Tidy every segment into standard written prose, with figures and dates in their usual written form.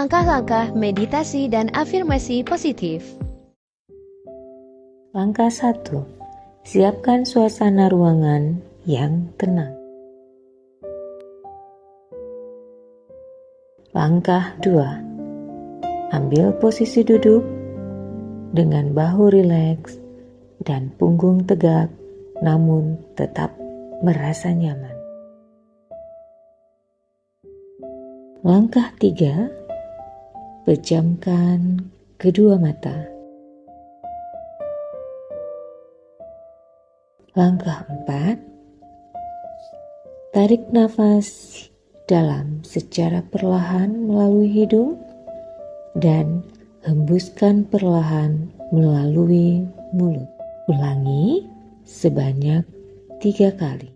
Langkah-langkah meditasi dan afirmasi positif. Langkah 1. Siapkan suasana ruangan yang tenang. Langkah 2. Ambil posisi duduk dengan bahu rileks dan punggung tegak, namun tetap merasa nyaman. Langkah 3. Pejamkan kedua mata. Langkah 4. Tarik nafas dalam secara perlahan melalui hidung dan hembuskan perlahan melalui mulut. Ulangi sebanyak 3 kali.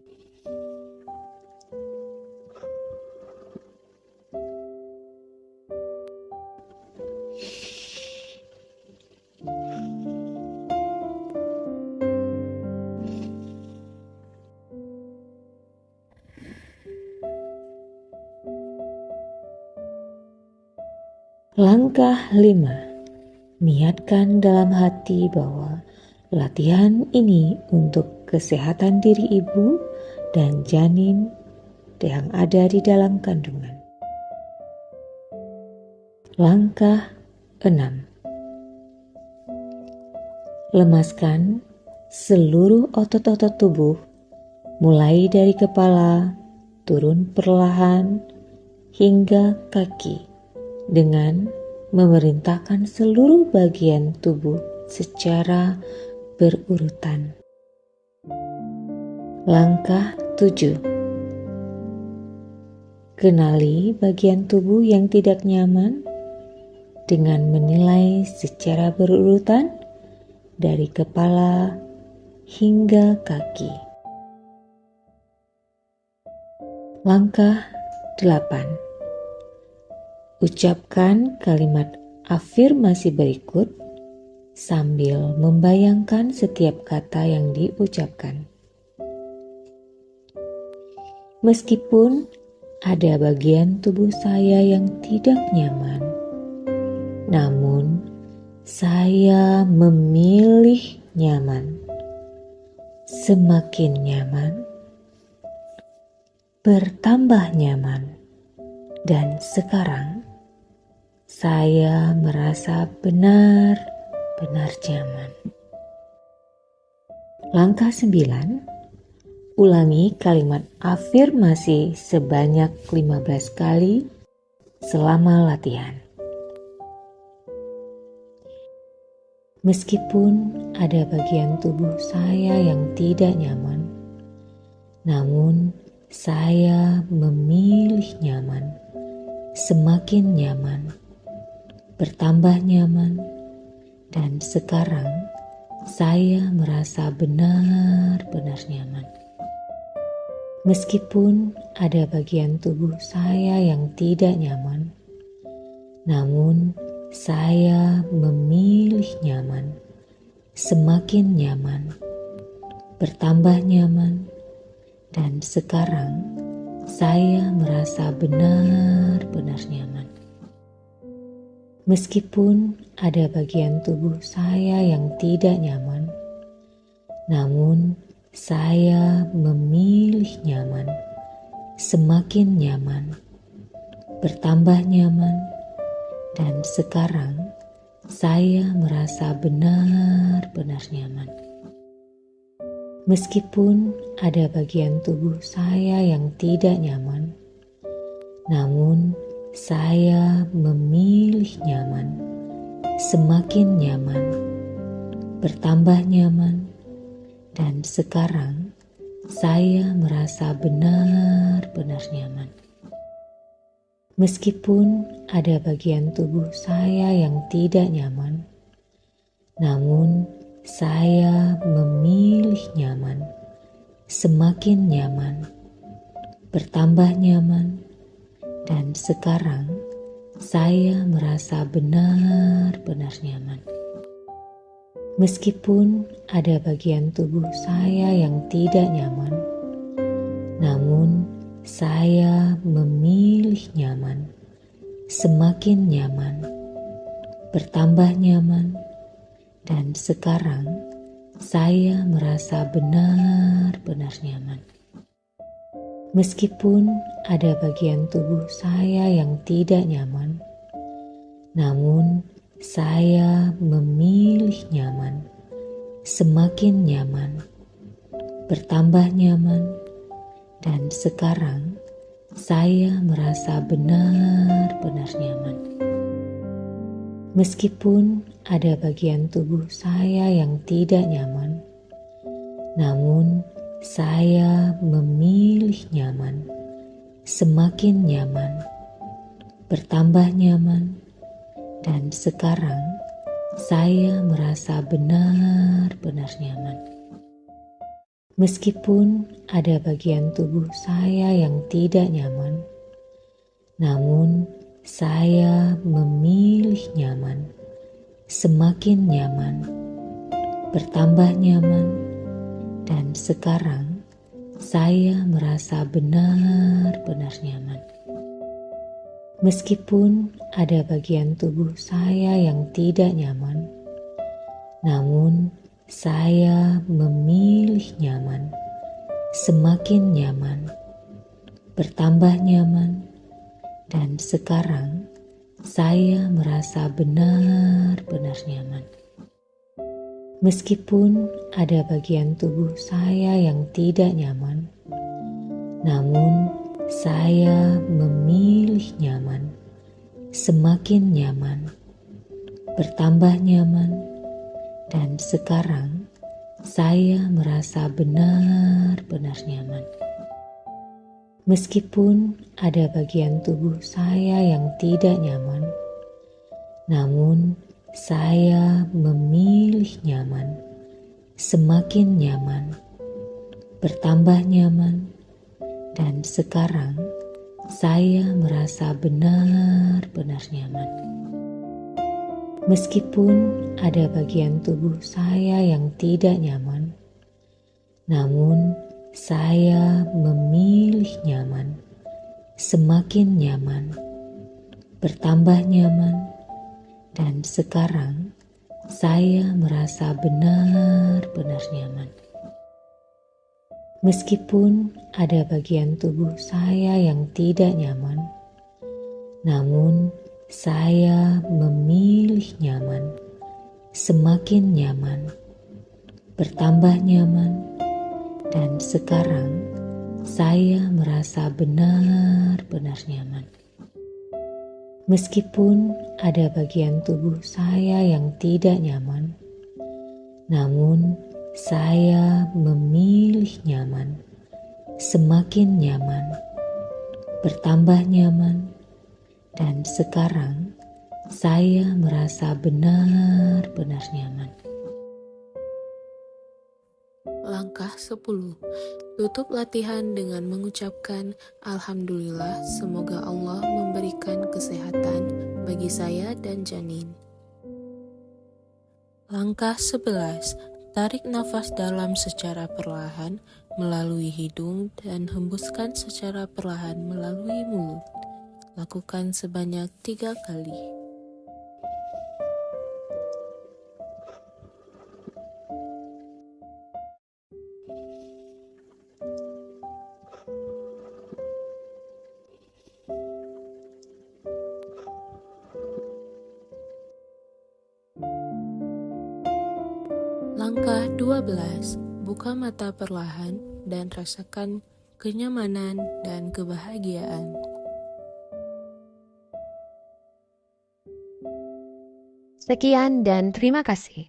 Langkah 5. Niatkan dalam hati bahwa latihan ini untuk kesehatan diri ibu dan janin yang ada di dalam kandungan. Langkah 6. Lemaskan seluruh otot-otot tubuh mulai dari kepala turun perlahan hingga kaki dengan memerintahkan seluruh bagian tubuh secara berurutan. Langkah 7. Kenali bagian tubuh yang tidak nyaman dengan menilai secara berurutan dari kepala hingga kaki. Langkah 8. Ucapkan kalimat afirmasi berikut sambil membayangkan setiap kata yang diucapkan. Meskipun ada bagian tubuh saya yang tidak nyaman, namun saya memilih nyaman. Semakin nyaman, bertambah nyaman, dan sekarang saya merasa benar-benar nyaman. Langkah 9. Ulangi kalimat afirmasi sebanyak 15 kali selama latihan. Meskipun ada bagian tubuh saya yang tidak nyaman, namun saya memilih nyaman. Semakin nyaman, bertambah nyaman, dan sekarang saya merasa benar-benar nyaman. Meskipun ada bagian tubuh saya yang tidak nyaman, namun saya memilih nyaman. Semakin nyaman, bertambah nyaman, dan sekarang saya merasa benar-benar nyaman. Meskipun ada bagian tubuh saya yang tidak nyaman, namun saya memilih nyaman. Semakin nyaman, bertambah nyaman, dan sekarang saya merasa benar-benar nyaman. Meskipun ada bagian tubuh saya yang tidak nyaman, namun saya memilih nyaman. Semakin nyaman, bertambah nyaman, dan sekarang saya merasa benar-benar nyaman. Meskipun ada bagian tubuh saya yang tidak nyaman, namun saya memilih nyaman. Semakin nyaman, bertambah nyaman, dan sekarang saya merasa benar-benar nyaman. Meskipun ada bagian tubuh saya yang tidak nyaman, namun saya memilih nyaman. semakin nyaman, bertambah nyaman, dan sekarang saya merasa benar-benar nyaman. Meskipun ada bagian tubuh saya yang tidak nyaman, namun saya memilih nyaman, semakin nyaman, bertambah nyaman, dan sekarang saya merasa benar-benar nyaman. Meskipun ada bagian tubuh saya yang tidak nyaman, namun saya memilih nyaman, semakin nyaman, bertambah nyaman, dan sekarang saya merasa benar-benar nyaman. Meskipun ada bagian tubuh saya yang tidak nyaman, namun saya memilih nyaman, semakin nyaman, bertambah nyaman, dan sekarang saya merasa benar-benar nyaman. Meskipun ada bagian tubuh saya yang tidak nyaman, namun saya memilih nyaman, semakin nyaman, bertambah nyaman, dan sekarang saya merasa benar-benar nyaman. Meskipun ada bagian tubuh saya yang tidak nyaman, namun saya memilih nyaman, semakin nyaman, bertambah nyaman, dan sekarang saya merasa benar-benar nyaman. Meskipun ada bagian tubuh saya yang tidak nyaman, namun saya memilih nyaman, semakin nyaman, bertambah nyaman, dan sekarang saya merasa benar-benar nyaman. Meskipun ada bagian tubuh saya yang tidak nyaman, namun saya memilih nyaman, semakin nyaman, bertambah nyaman, dan sekarang saya merasa benar-benar nyaman. Meskipun ada bagian tubuh saya yang tidak nyaman, namun saya memilih nyaman, semakin nyaman, bertambah nyaman, dan sekarang saya merasa benar-benar nyaman. Meskipun ada bagian tubuh saya yang tidak nyaman, namun saya memilih nyaman, semakin nyaman, bertambah nyaman, dan sekarang saya merasa benar-benar nyaman. Langkah 10. Tutup latihan dengan mengucapkan Alhamdulillah, semoga Allah memberikan kesehatan bagi saya dan janin. Langkah 11. Tarik nafas dalam secara perlahan melalui hidung dan hembuskan secara perlahan melalui mulut. Lakukan sebanyak 3 kali. Langkah 12. Buka mata perlahan dan rasakan kenyamanan dan kebahagiaan. Sekian dan terima kasih.